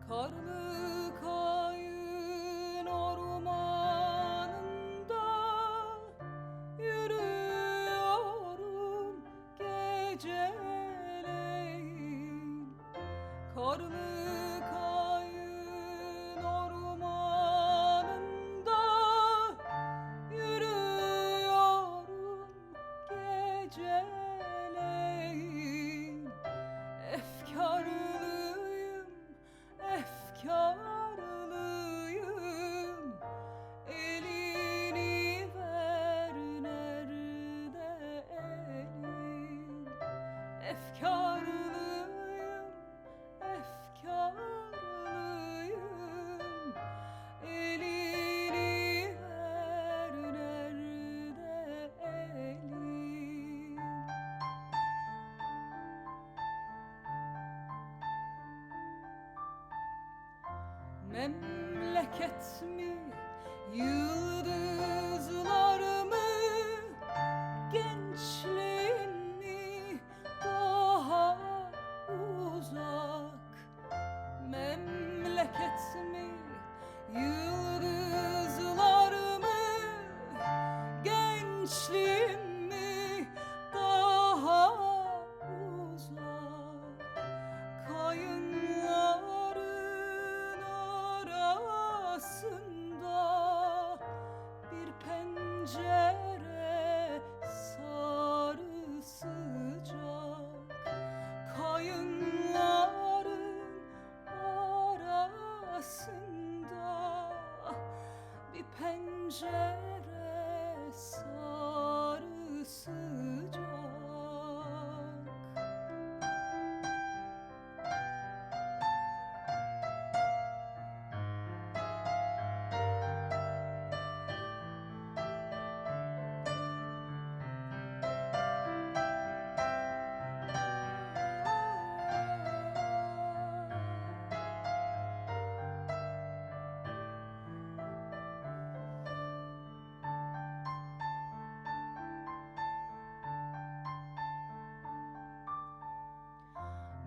Karlı kayın ormanında yürüyorum geceleyin. Karlı kayın ormanında yürüyorum geceleyin. Efkarlıyım, efkarlıyım. Elini ver, nerede elin? Efkarlıyım, efkarlıyım. Elini ver, nerede elin? Memleket mi, yıldızlar mı, gençliğin mi daha uzak? Memleket mi, yıldızlar mı, gençliğin mi daha uzak? Kayınların arasında bir pencere sarı sıcak. Kayınların arasında bir pencere sarı sıcak.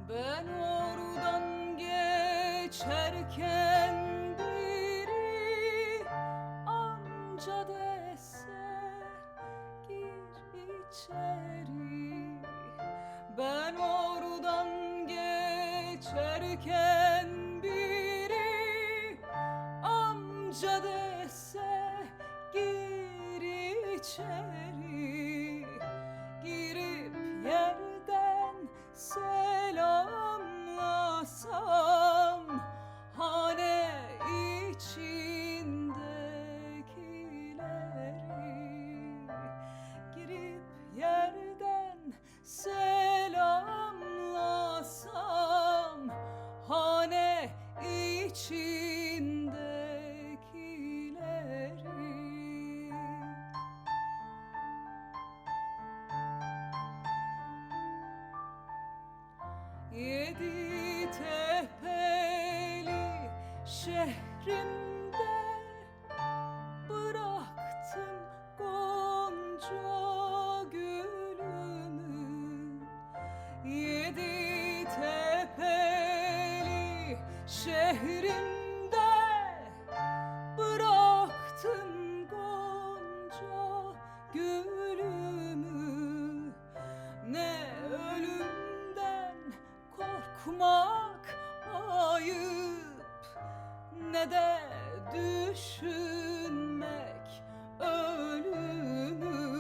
Ben oradan geçerken biri amca dese gir içeri. Ben oradan geçerken biri amca dese gir içeri. Girip yerden selamlasam hane içindekileri. Girip yerden selamlasam hane içindekileri. Yedi tepeli şehrimde bıraktım gonca gülümü. Yedi tepeli şehrimde bıraktım gonca gülümü. Ne ölümden korkmak ayıp, ne de düşünmek ölümü.